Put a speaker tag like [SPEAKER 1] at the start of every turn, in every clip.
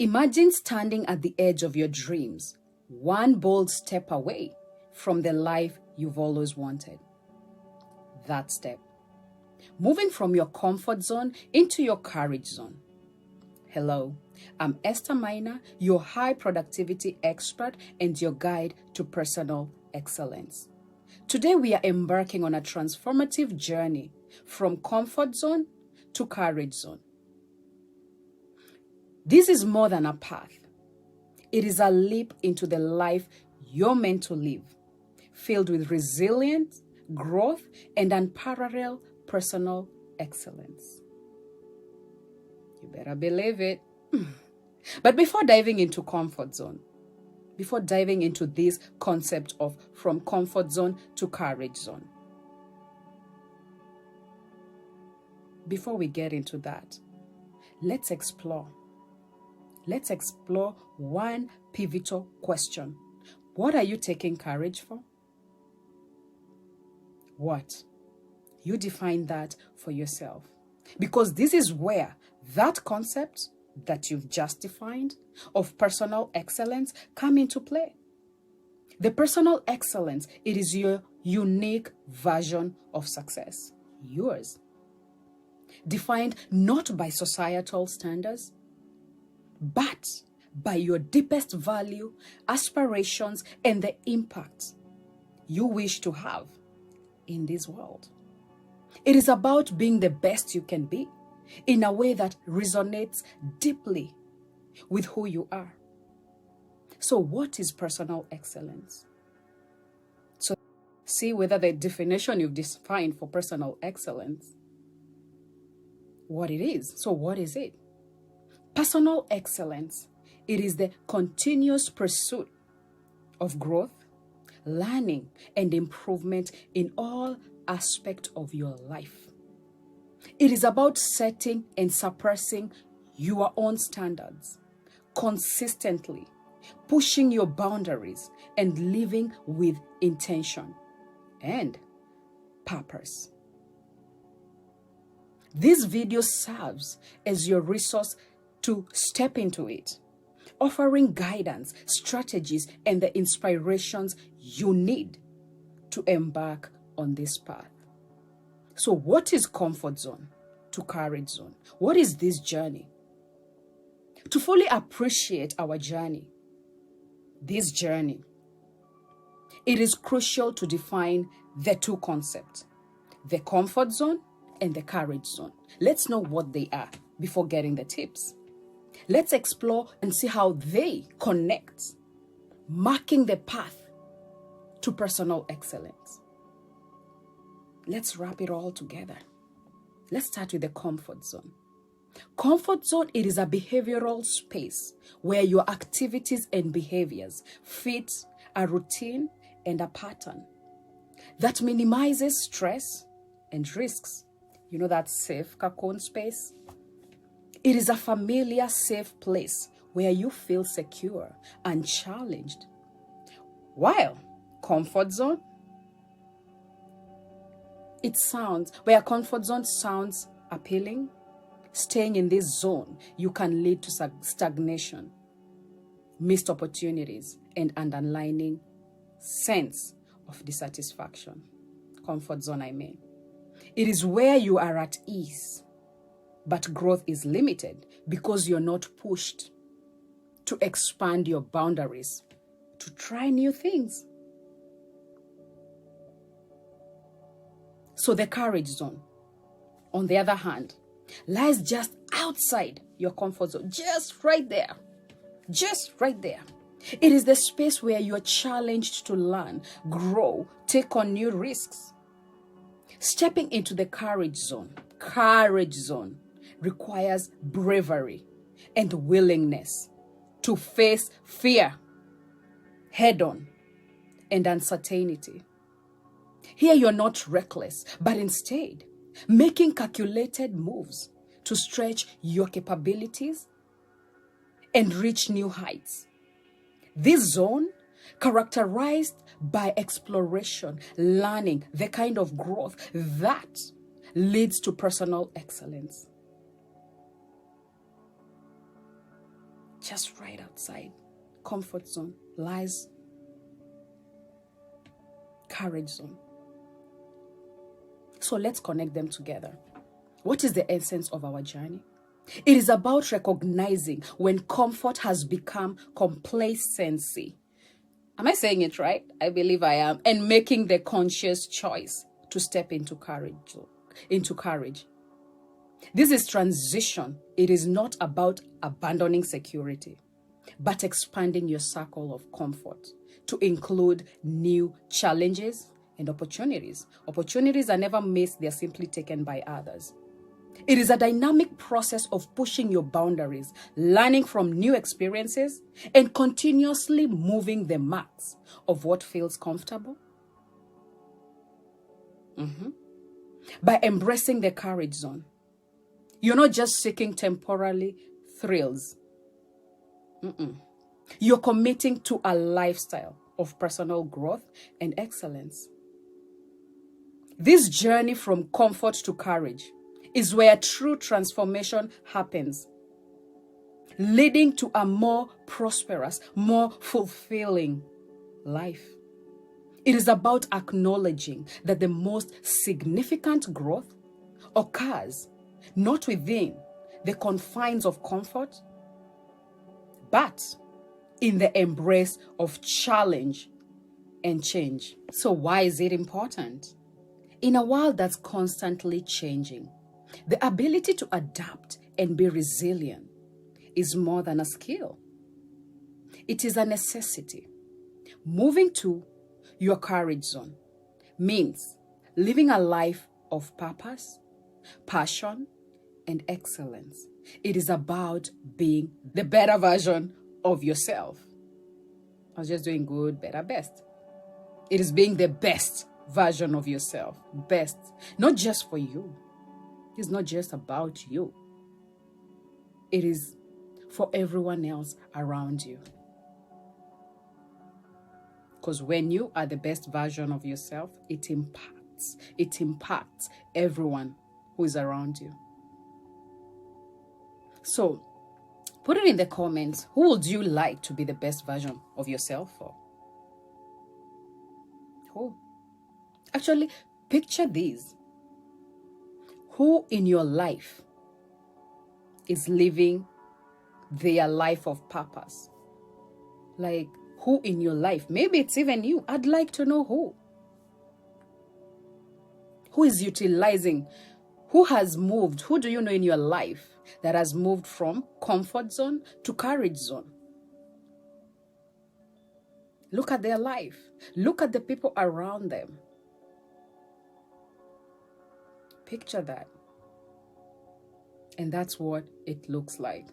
[SPEAKER 1] Imagine standing at the edge of your dreams, one bold step away from the life you've always wanted. That step. Moving from your comfort zone into your courage zone. Hello, I'm Esther Miner, your high productivity expert and your guide to personal excellence. Today we are embarking on a transformative journey from comfort zone to courage zone. This is more than a path. It is a leap into the life you're meant to live, filled with resilience, growth, and unparalleled personal excellence. You better believe it. But before diving into comfort zone, before diving into this concept of from comfort zone to courage zone, before we get into that, let's explore one pivotal question. What are you taking courage for? What? You define that for yourself. Because this is where that concept that you've just defined of personal excellence come into play. The personal excellence, it is your unique version of success. Yours. Defined not by societal standards, but by your deepest value, aspirations, and the impact you wish to have in this world. It is about being the best you can be in a way that resonates deeply with who you are. So what is personal excellence? So see whether the definition you've defined for personal excellence, what it is. So what is it? Personal excellence, it is the continuous pursuit of growth, learning, and improvement in all aspects of your life. It is about setting and suppressing your own standards, consistently pushing your boundaries and living with intention and purpose. This video serves as your resource to step into it, offering guidance, strategies, and the inspirations you need to embark on this path. So what is comfort zone to courage zone? What is this journey? To fully appreciate our journey, this journey, it is crucial to define the two concepts, the comfort zone and the courage zone. Let's know what they are before getting the tips. Let's explore and see how they connect, marking the path to personal excellence. Let's wrap it all together. Let's start with the comfort zone. Comfort zone, it is a behavioral space where your activities and behaviors fit a routine and a pattern that minimizes stress and risks. You know that safe cocoon space? It is a familiar, safe place where you feel secure and challenged. While comfort zone, where comfort zone sounds appealing, staying in this zone, you can lead to stagnation, missed opportunities, and an underlying sense of dissatisfaction. Comfort zone, I mean. It is where you are at ease, but growth is limited because you're not pushed to expand your boundaries, to try new things. So the courage zone, on the other hand, lies just outside your comfort zone, just right there. It is the space where you're challenged to learn, grow, take on new risks. Stepping into the courage zone requires bravery and willingness to face fear head on and uncertainty. Here you're not reckless, but instead making calculated moves to stretch your capabilities and reach new heights. This zone, characterized by exploration, learning, the kind of growth that leads to personal excellence. just right outside comfort zone lies courage zone. So let's connect them together. What is the essence of our journey? It is about recognizing when comfort has become complacency. Am I saying it right? I believe I am. And making the conscious choice to step into courage. This is transition. It is not about abandoning security, but expanding your circle of comfort to include new challenges and opportunities. Opportunities are never missed, they're simply taken by others. It is a dynamic process of pushing your boundaries, learning from new experiences, and continuously moving the marks of what feels comfortable. By embracing the courage zone, you're not just seeking temporary thrills. You're committing to a lifestyle of personal growth and excellence. This journey from comfort to courage is where true transformation happens, leading to a more prosperous, more fulfilling life. It is about acknowledging that the most significant growth occurs not within the confines of comfort, but in the embrace of challenge and change. So why is it important? In a world that's constantly changing, the ability to adapt and be resilient is more than a skill. It is a necessity. Moving to your courage zone means living a life of purpose, passion, and excellence. It is about being the better version of yourself. I was just doing good, better, best. It is being the best version of yourself. Best. Not just for you. It's not just about you. It is for everyone else around you. Because when you are the best version of yourself, it impacts everyone who is around you. So, put it in the comments. Who would you like to be the best version of yourself for? Who? Actually, picture these. Who in your life is living their life of purpose? Like, who in your life? Maybe it's even you. I'd like to know who. Who is utilizing? Who has moved? Who do you know in your life that has moved from comfort zone to courage zone? Look at their life. Look at the people around them. Picture that. And that's what it looks like.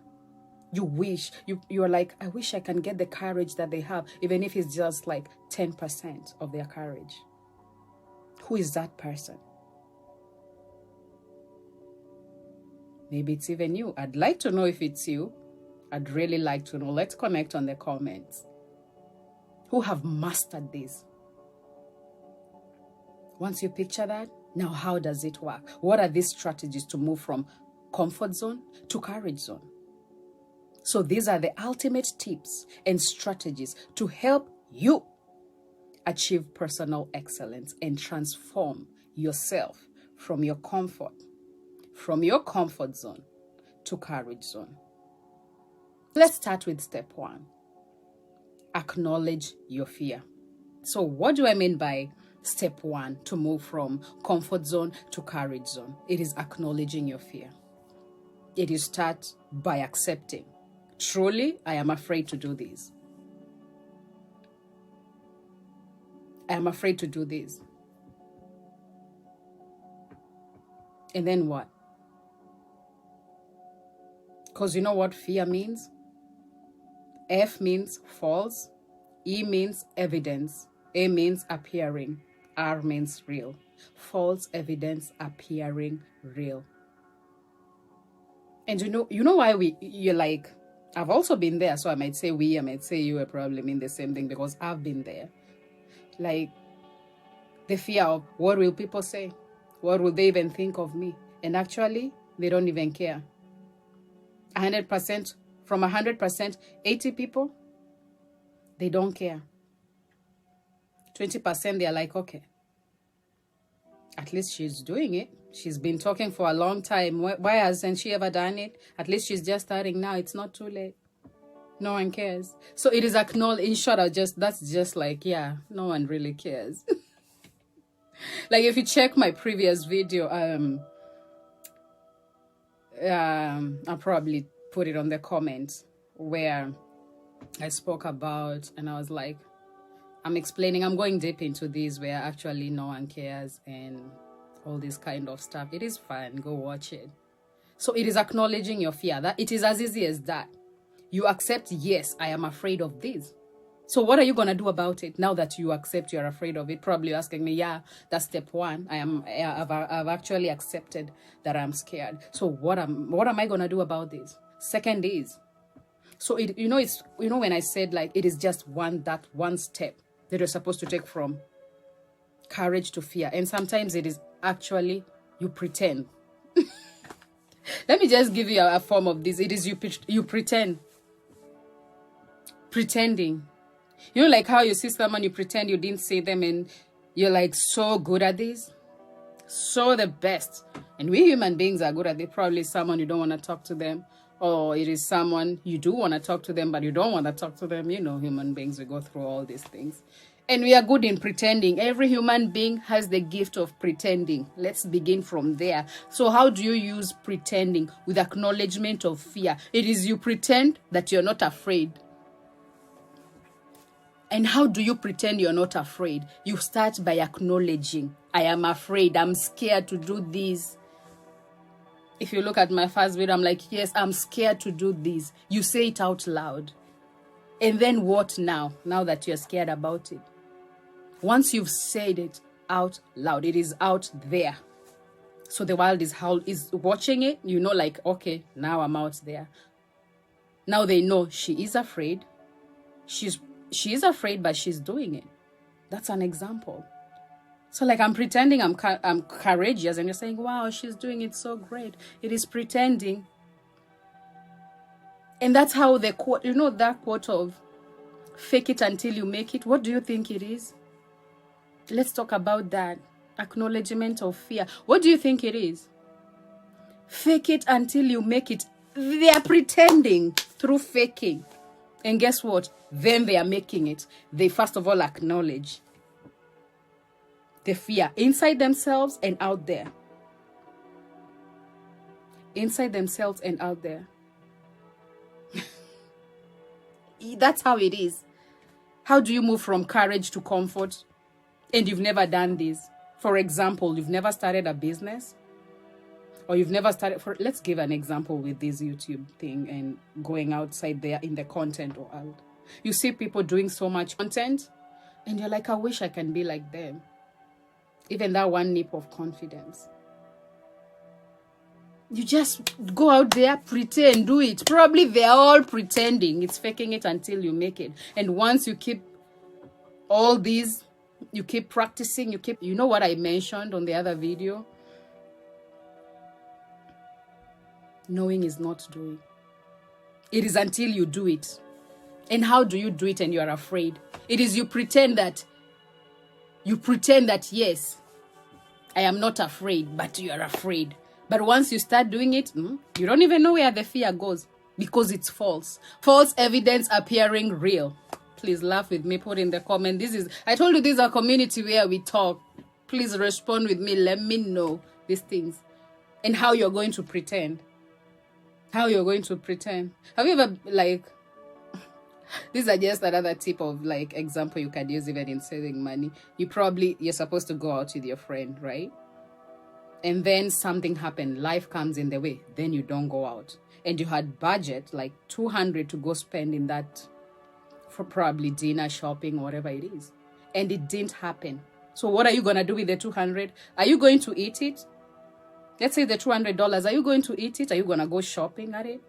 [SPEAKER 1] You wish, you're like, I wish I can get the courage that they have, even if it's just like 10% of their courage. Who is that person? Maybe it's even you. I'd like to know if it's you. I'd really like to know. Let's connect on the comments. Who have mastered this? Once you picture that, now how does it work? What are these strategies to move from comfort zone to courage zone? So these are the ultimate tips and strategies to help you achieve personal excellence and transform yourself from your comfort zone to courage zone. Let's start with step 1. Acknowledge your fear. So what do I mean by step 1 to move from comfort zone to courage zone? It is acknowledging your fear. It is start by accepting. Truly, I am afraid to do this. I am afraid to do this. And then what? Because you know what fear means? F means false. E means evidence. A means appearing. R means real. False evidence appearing real. And you know why you're like, I've also been there, so I might say we, I might say you probably mean the same thing because I've been there. Like the fear of what will people say? What will they even think of me? And actually, they don't even care. 100% From 100%, 80 people, they don't care. 20%, they're like, okay, at least she's doing it. She's been talking for a long time. Why hasn't she ever done it? At least she's just starting now. It's not too late. No one cares. So it is acknowledged. In short, that's just like, yeah, no one really cares. Like if you check my previous video, I'll probably put it on the comments where I spoke about, and I was like, I'm going deep into these where actually no one cares and all this kind of stuff. It is fun. Go watch it. So it is acknowledging your fear. That it is as easy as that. You accept, yes, I am afraid of this. So what are you going to do about it now that you accept you're afraid of it? Probably you're asking me, yeah, that's step one. I've actually accepted that I'm scared. So what am I going to do about this? Second is, so when I said like it is just one step that you're supposed to take from courage to fear. And sometimes it is actually you pretend. Let me just give you a form of this. It is you pretend. Pretending. You know, like how you see someone, you pretend you didn't see them, and you're like so good at this. So the best. And we human beings are good at it. Probably someone you don't want to talk to them. Or it is someone you do want to talk to them, but you don't want to talk to them. You know, human beings, we go through all these things. And we are good in pretending. Every human being has the gift of pretending. Let's begin from there. So how do you use pretending? With acknowledgement of fear. It is you pretend that you're not afraid. And how do you pretend you're not afraid? You start by acknowledging, I am afraid, I'm scared to do this. If you look at my first video, I'm like, yes, I'm scared to do this. You say it out loud. And then what now? Now that you're scared about it. Once you've said it out loud, it is out there. So the world is watching it. You know, like, okay, now I'm out there. Now they know she is afraid. She is afraid, but she's doing it. That's an example. So like I'm pretending I'm courageous, and you're saying, wow, she's doing it so great. It is pretending. And that's how the quote, you know, that quote of fake it until you make it. What do you think it is? Let's talk about that. Acknowledgement of fear. What do you think it is? Fake it until you make it. They are pretending through faking. And guess what? Then they are making it. They first of all acknowledge the fear inside themselves and out there. Inside themselves and out there. That's how it is. How do you move from courage to comfort? And you've never done this. For example, you've never started a business. Or you've never started, let's give an example with this YouTube thing and going outside there in the content world. You see people doing so much content and you're like, I wish I can be like them. Even that one nip of confidence. You just go out there, pretend, do it. Probably they're all pretending. It's faking it until you make it. And once you keep all these, you keep practicing, you know what I mentioned on the other video? Knowing is not doing. It is until you do it. And how do you do it and you are afraid? It is you pretend that, yes, I am not afraid, but you are afraid. But once you start doing it, you don't even know where the fear goes because it's false. False evidence appearing real. Please laugh with me, put in the comment. I told you this is a community where we talk. Please respond with me. Let me know these things and how you're going to pretend. How you're going to pretend. Have you ever, like, these are just another tip of, like, example you can use even in saving money. You're supposed to go out with your friend, right? And then something happened. Life comes in the way. Then you don't go out. And you had budget, like, 200 to go spend in that for probably dinner, shopping, whatever it is. And it didn't happen. So what are you going to do with the 200? Are you going to eat it? Let's say the $200, are you going to eat it? Are you going to go shopping at it?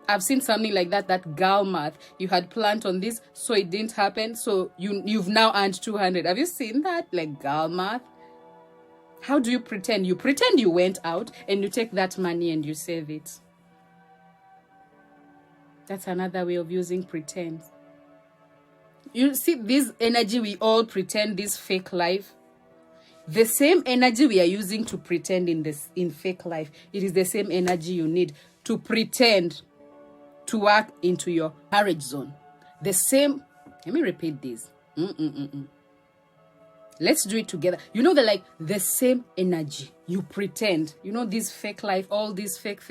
[SPEAKER 1] I've seen something like that girl math. You had planned on this, so it didn't happen. So you've now earned 200. Have you seen that? Like girl math? How do you pretend? You pretend you went out and you take that money and you save it. That's another way of using pretense. You see, this energy we all pretend, this fake life, the same energy we are using to pretend in fake life, it is the same energy you need to pretend to work into your courage zone. The same, let me repeat this. Let's do it together. You know, the same energy you pretend, this fake life, all this fake,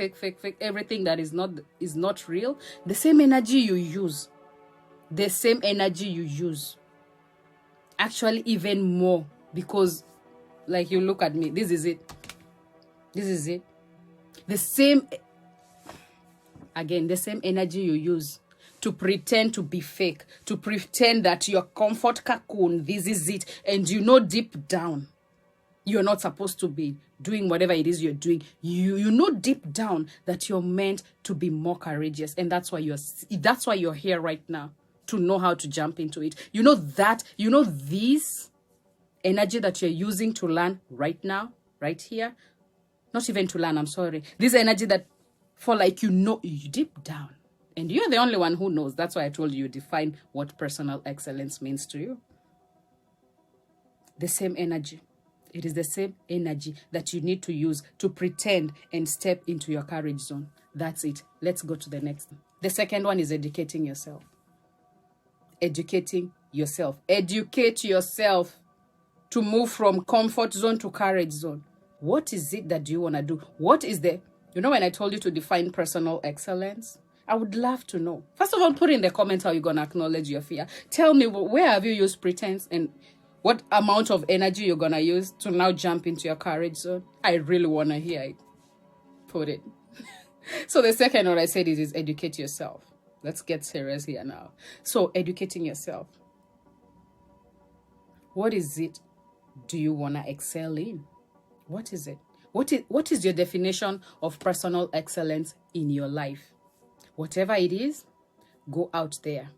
[SPEAKER 1] everything that is not real. The same energy you use, actually even more, because like, you look at me, this is it. The same energy you use to pretend to be fake, to pretend that your comfort cocoon, this is it, and deep down you're not supposed to be doing whatever it is you're doing. You know deep down that you're meant to be more courageous, and that's why you're here right now, to know how to jump into it. This energy that you're using to learn right now, right here, not even to learn, I'm sorry, this energy that you deep down, and you're the only one who knows. That's why I told you define what personal excellence means to you. The same energy. It is the same energy that you need to use to pretend and step into your courage zone. That's it. Let's go to the next one. The second one is educating yourself. Educating yourself. Educate yourself to move from comfort zone to courage zone. What is it that you want to do? What is when I told you to define personal excellence, I would love to know. First of all, put in the comments how you're going to acknowledge your fear. Tell me, where have you used pretense, and what amount of energy you're going to use to now jump into your courage zone? I really want to hear it. Put it. So the second one I said is educate yourself. Let's get serious here now. So educating yourself. What is it do you want to excel in? What is it? What is your definition of personal excellence in your life? Whatever it is, go out there.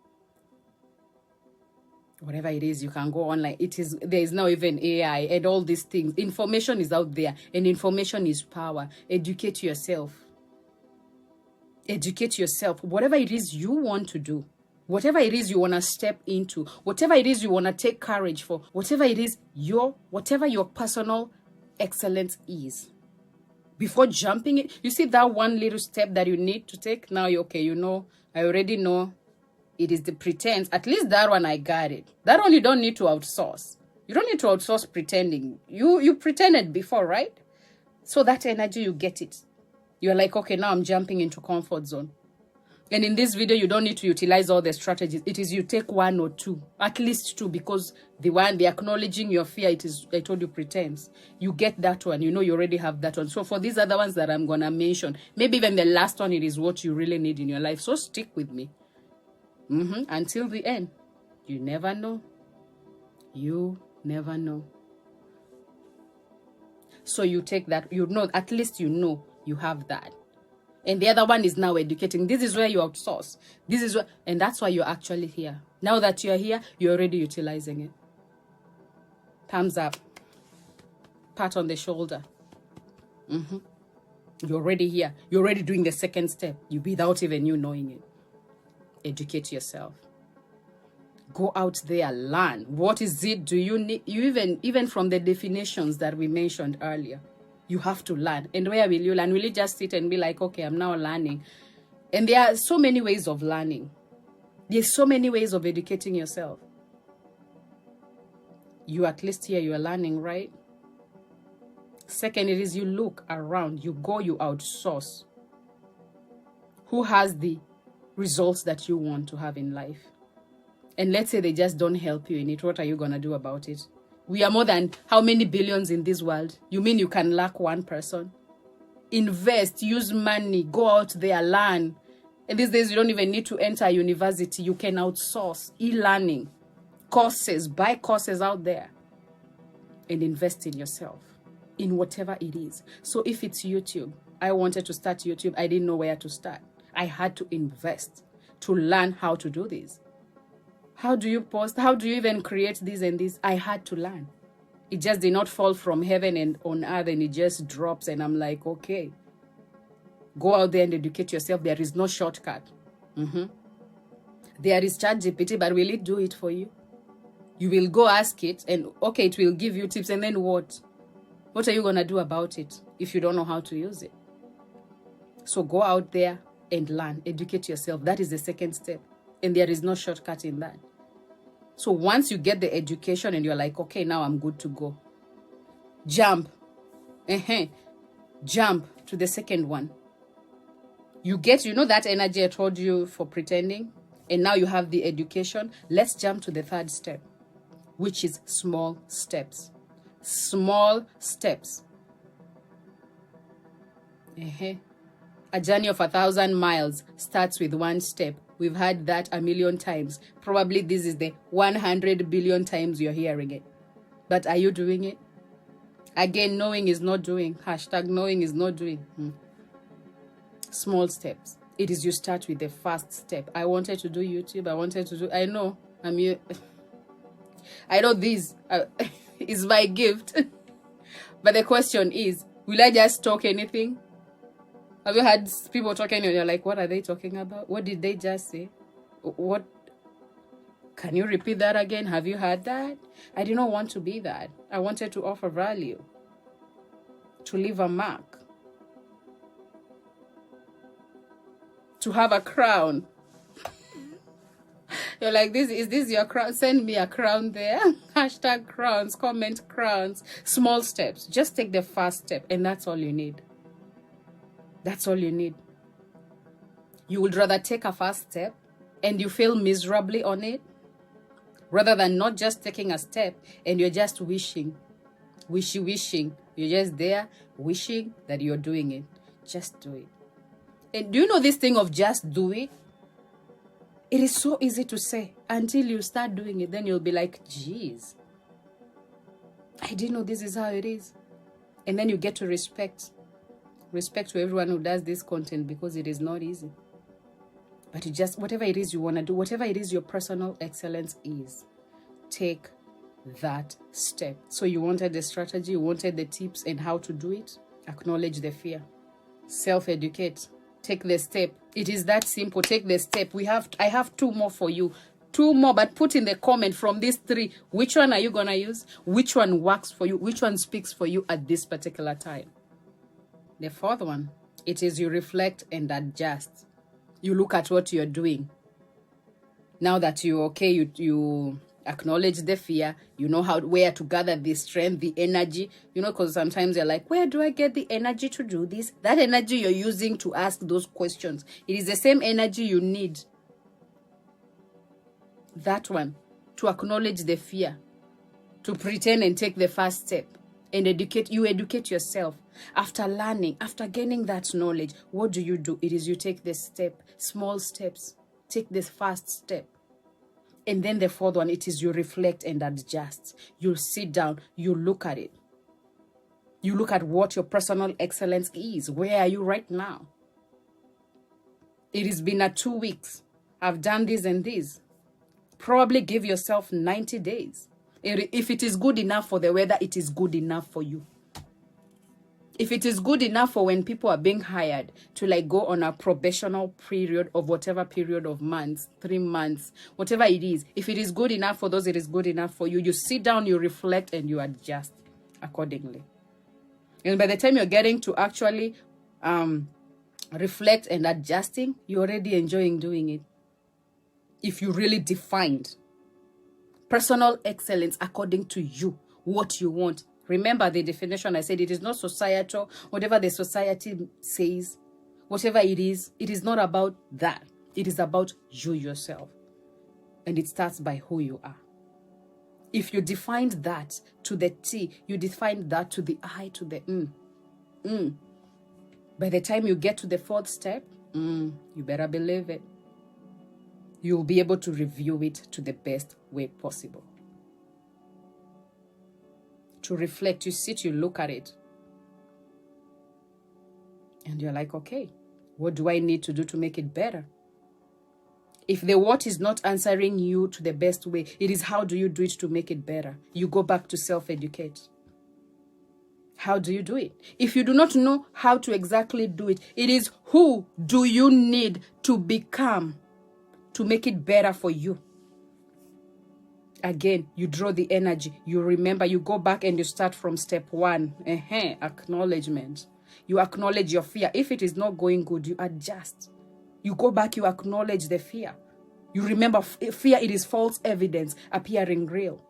[SPEAKER 1] Whatever it is, you can go online. There is now even AI and all these things. Information is out there, and information is power. Educate yourself. Educate yourself. Whatever it is you want to do, whatever it is you want to step into, whatever it is you want to take courage for, whatever your personal excellence is. Before jumping it, you see that one little step that you need to take. Now you're okay, I already know it is the pretense. At least that one I got it. That one you don't need to outsource. You don't need to outsource pretending. You pretended before, right? So that energy, you get it. You're like, okay, now I'm jumping into comfort zone. And in this video, you don't need to utilize all the strategies. It is you take one or two, at least two, because the acknowledging your fear, I told you, pretense. You get that one, you already have that one. So for these other ones that I'm going to mention, maybe even the last one, it is what you really need in your life. So stick with me. Until the end. You never know. You never know. So you take that, at least you have that. And the other one is now educating. This is where you outsource. And that's why you're actually here. Now that you're here, you're already utilizing it. Thumbs up. Pat on the shoulder. You're already here. You're already doing the second step. Without even you knowing it. Educate yourself. Go out there, learn. What is it do you need? Even from the definitions that we mentioned earlier. You have to learn. And where will you learn? Will you just sit and be like, okay, I'm now learning? And there are so many ways of learning. There's so many ways of educating yourself. You at least here, you are learning, right? Second, it is you look around. You go, you outsource. Who has the results that you want to have in life? And let's say they just don't help you in it. What are you going to do about it? We are more than how many billions in this world? You mean you can lack one person? Invest, use money, go out there, learn. And these days, you don't even need to enter a university. You can outsource e-learning, courses, buy courses out there, and invest in yourself, in whatever it is. So if it's YouTube, I wanted to start YouTube. I didn't know where to start. I had to invest to learn how to do this. How do you post? How do you even create this and this? I had to learn. It just did not fall from heaven and on earth, and it just drops. And I'm like, okay, go out there and educate yourself. There is no shortcut. There is ChatGPT, but will it do it for you? You will go ask it, and okay, it will give you tips, and then what? What are you going to do about it if you don't know how to use it? So go out there and learn, educate yourself. That is the second step. And there is no shortcut in that. So once you get the education and you're like, okay, now I'm good to go, jump to the second one. You know that energy I told you for pretending, and now you have the education. Let's jump to the third step, which is small steps. Small steps. A journey of 1,000 miles starts with one step. We've heard that a million times. Probably this is the 100 billion times you're hearing it. But are you doing it? Again, knowing is not doing. Hashtag knowing is not doing. Small steps. It is you start with the first step. I wanted to do YouTube. I know. I know this is my gift. But the question is, will I just talk anything? Have you had people talking and you're like, what are they talking about? What did they just say? What? Can you repeat that again? Have you heard that? I did not want to be that. I wanted to offer value, to leave a mark, to have a crown. You're like, is this your crown? Send me a crown there. Hashtag crowns, comment crowns. Small steps. Just take the first step, and that's all you need. That's all you need. You would rather take a first step and you fail miserably on it, rather than not just taking a step and you're just wishing. You're just there wishing that you're doing it. Just do it. And do you know this thing of just do it? It is so easy to say until you start doing it. Then you'll be like, geez, I didn't know this is how it is. And then you get to respect to everyone who does this content, because it is not easy. But you just, whatever it is you want to do, whatever it is your personal excellence is, take that step. So you wanted the strategy, you wanted the tips and how to do it. Acknowledge the fear. Self-educate. Take the step. It is that simple. Take the step. I have 2 more for you. 2 more, but put in the comment from these 3, which one are you going to use? Which one works for you? Which one speaks for you at this particular time? The 4th one, it is you reflect and adjust. You look at what you're doing. Now that you're okay, you acknowledge the fear, you know where to gather the strength, the energy, because sometimes you're like, where do I get the energy to do this? That energy you're using to ask those questions, it is the same energy you need. That one, to acknowledge the fear, to pretend and take the first step. And educate yourself. After learning, after gaining that knowledge, what do? It is you take the step, small steps. Take this first step. And then the 4th one, it is you reflect and adjust. You'll sit down, you look at it. You look at what your personal excellence is. Where are you right now? It has been 2 weeks. I've done this and this. Probably give yourself 90 days. If it is good enough for the weather, it is good enough for you. If it is good enough for when people are being hired to go on a probational period of whatever period of months, 3 months, whatever it is. If it is good enough for those, it is good enough for you. You sit down, you reflect, and you adjust accordingly. And by the time you're getting to actually reflect and adjusting, you're already enjoying doing it. If you really defined personal excellence according to you, what you want. Remember the definition I said, it is not societal, whatever the society says, whatever it is not about that. It is about you yourself. And it starts by who you are. If you defined that to the T, you defined that to the I, to the By the time you get to the 4th step, you better believe it. You'll be able to review it to the best way possible. To reflect, you sit, you look at it. And you're like, okay, what do I need to do to make it better? If the what is not answering you to the best way, it is how do you do it to make it better? You go back to self-educate. How do you do it? If you do not know how to exactly do it, it is who do you need to become? to make it better for you. Again, you draw the energy. You remember, you go back and you start from step 1. Acknowledgement. You acknowledge your fear. If it is not going good, you adjust. You go back, you acknowledge the fear. You remember fear, it is false evidence appearing real.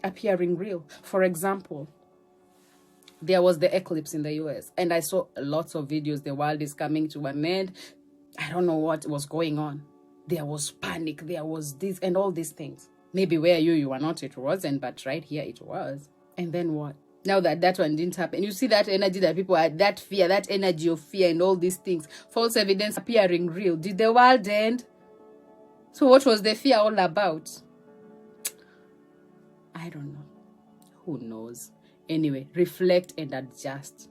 [SPEAKER 1] Appearing real. For example, there was the eclipse in the US, and I saw lots of videos. The world is coming to an end. I don't know what was going on. There was panic, there was this and all these things. Maybe where you were not, it wasn't, but right here it was. And then what? Now that one didn't happen. You see that energy that people had, that fear, that energy of fear and all these things. False evidence appearing real. Did the world end? So what was the fear all about? I don't know. Who knows? Anyway, reflect and adjust.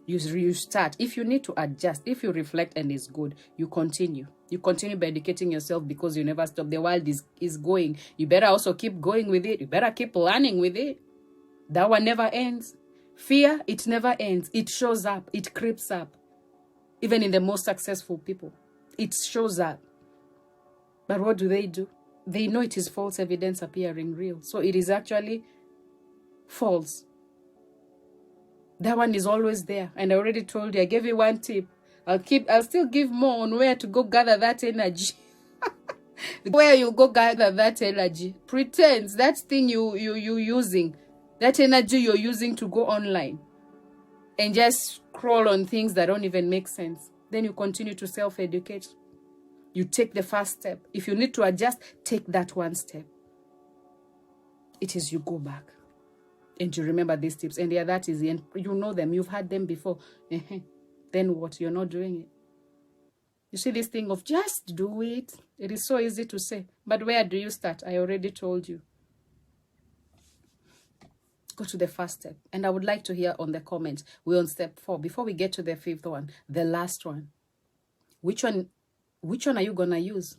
[SPEAKER 1] You start. If you need to adjust, if you reflect and it's good, you continue. You continue by educating yourself because you never stop. The world is going. You better also keep going with it. You better keep learning with it. That one never ends. Fear, it never ends. It shows up. It creeps up. Even in the most successful people, it shows up. But what do? They know it is false evidence appearing real. So it is actually false. That one is always there. And I already told you, I gave you one tip. I'll still give more on where to go gather that energy. Where you go gather that energy. Pretend that thing you using, that energy you're using to go online and just scroll on things that don't even make sense. Then you continue to self-educate. You take the first step. If you need to adjust, take that one step. It is you go back. And you remember these tips. And yeah, that is the end. You know them. You've had them before. Then what? You're not doing it. You see this thing of just do it. It is so easy to say. But where do you start? I already told you. Go to the first step. And I would like to hear on the comments. We're on step 4. Before we get to the 5th one, the last one. Which one are you going to use?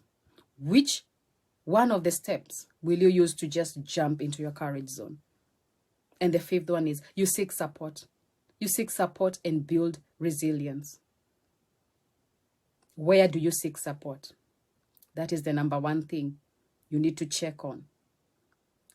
[SPEAKER 1] Which one of the steps will you use to just jump into your courage zone? And the 5th one is you seek support. You seek support and build resilience. Where do you seek support? That is the number 1 thing you need to check on.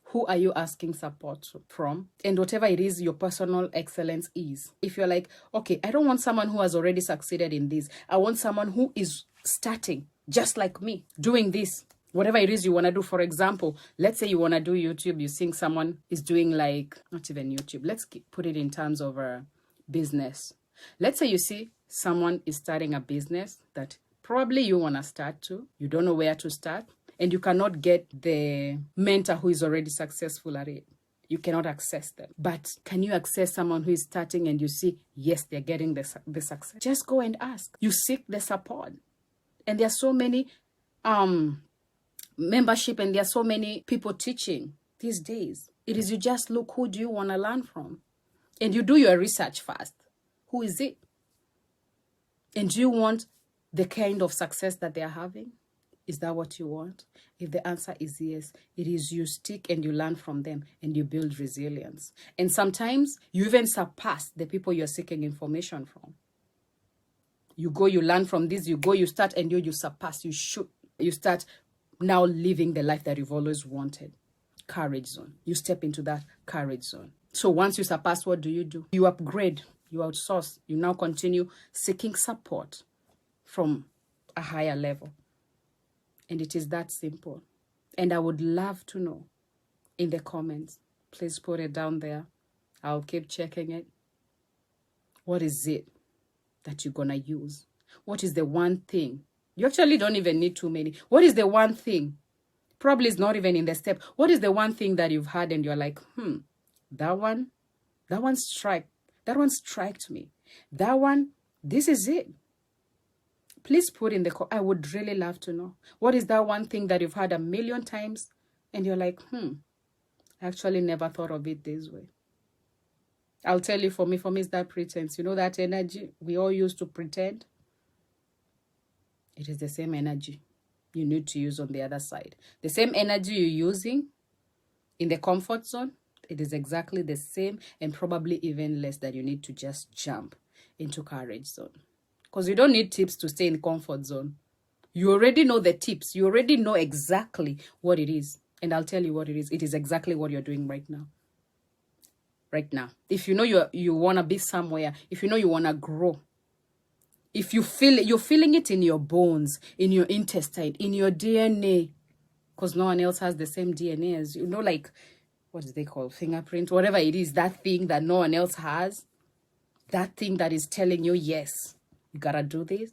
[SPEAKER 1] Who are you asking support from? And whatever it is your personal excellence is. If you're like, okay, I don't want someone who has already succeeded in this. I want someone who is starting just like me, doing this. Whatever it is you want to do. For example, let's say you want to do YouTube. You think someone is doing like, not even YouTube. Let's put it in terms of business. Let's say you see someone is starting a business that probably you want to start too. You don't know where to start. And you cannot get the mentor who is already successful at it. You cannot access them. But can you access someone who is starting and you see, yes, they're getting the success? Just go and ask. You seek the support. And there are so many membership and there are so many people teaching these days. It is you just look, who do you want to learn from? And you do your research first. Who is it? And do you want the kind of success that they are having? Is that what you want? If the answer is yes, it is you stick and you learn from them and you build resilience. And sometimes you even surpass the people you're seeking information from. You go, you learn from this, you go, you start, and you surpass, you start now living the life that you've always wanted. Courage zone. You step into that courage zone. So once you surpass, what do? You upgrade, you outsource, you now continue seeking support from a higher level. And it is that simple. And I would love to know in the comments. Please put it down there. I'll keep checking it. What is it that you're going to use? What is the one thing? You actually don't even need too many. What is the one thing? Probably it's not even in the step. What is the one thing that you've had and you're like, that one striked me. That one, this is it. Please put in the I would really love to know. What is that one thing that you've had 1,000,000 times and you're like, I actually never thought of it this way. I'll tell you, for me it's that pretense. You know that energy we all used to pretend? It is the same energy you need to use on the other side. The same energy you're using in the comfort zone, it is exactly the same and probably even less that you need to just jump into courage zone. Because you don't need tips to stay in comfort zone. You already know the tips. You already know exactly what it is. And I'll tell you what it is. It is exactly what you're doing right now. Right now. If you know you want to be somewhere, if you know you want to grow, if you feel it, you're feeling it in your bones, in your intestine, in your DNA, because no one else has the same DNA as you. Like, what do they call fingerprint? Whatever it is, that thing that no one else has, that thing that is telling you, yes, you gotta do this.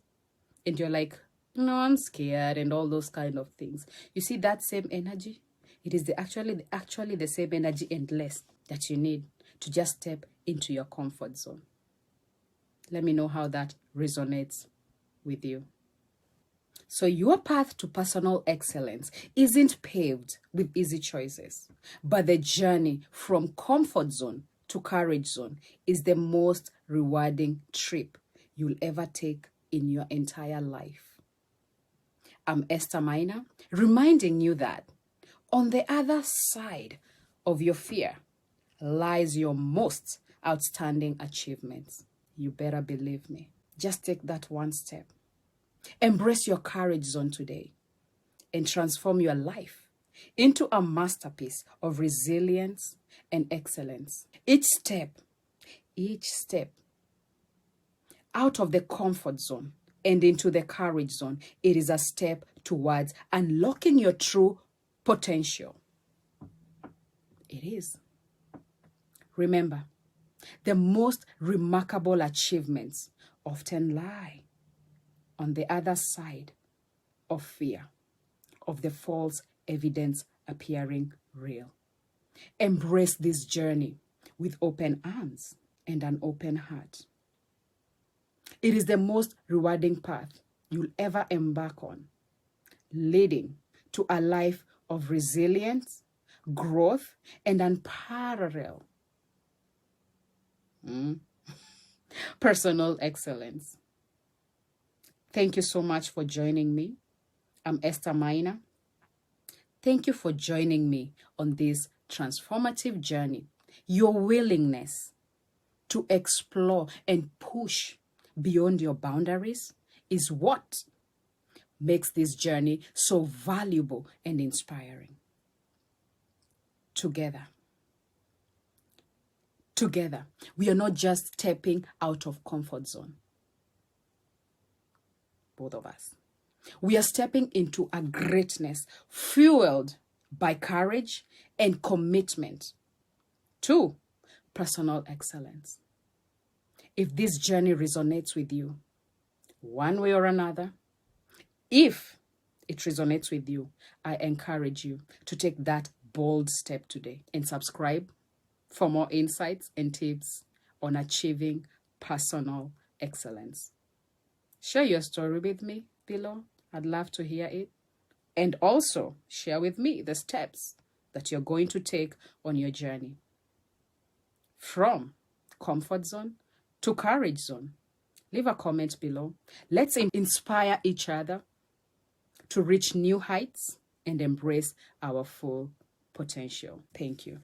[SPEAKER 1] And you're like, no, I'm scared, and all those kind of things. You see that same energy? It is actually the same energy and less that you need to just step into your comfort zone. Let me know how that resonates with you. So your path to personal excellence isn't paved with easy choices, but the journey from comfort zone to courage zone is the most rewarding trip you'll ever take in your entire life. I'm Esther Miner, reminding you that on the other side of your fear lies your most outstanding achievements. You better believe me. Just take that one step. Embrace your courage zone today and transform your life into a masterpiece of resilience and excellence. Each step out of the comfort zone and into the courage zone, it is a step towards unlocking your true potential. It is. Remember, the most remarkable achievements often lie on the other side of fear, of the false evidence appearing real. Embrace this journey with open arms and an open heart. It is the most rewarding path you'll ever embark on, leading to a life of resilience, growth, and unparalleled personal excellence. Thank you so much for joining me. I'm Esther Miner. Thank you for joining me on this transformative journey. Your willingness to explore and push beyond your boundaries is what makes this journey so valuable and inspiring. Together, we are not just stepping out of comfort zone. Both of us. We are stepping into a greatness fueled by courage and commitment to personal excellence. If this journey resonates with you, one way or another, if it resonates with you, I encourage you to take that bold step today and subscribe for more insights and tips on achieving personal excellence. Share your story with me below. I'd love to hear it. And also share with me the steps that you're going to take on your journey from comfort zone to courage zone. Leave a comment below. Let's inspire each other to reach new heights and embrace our full potential. Thank you.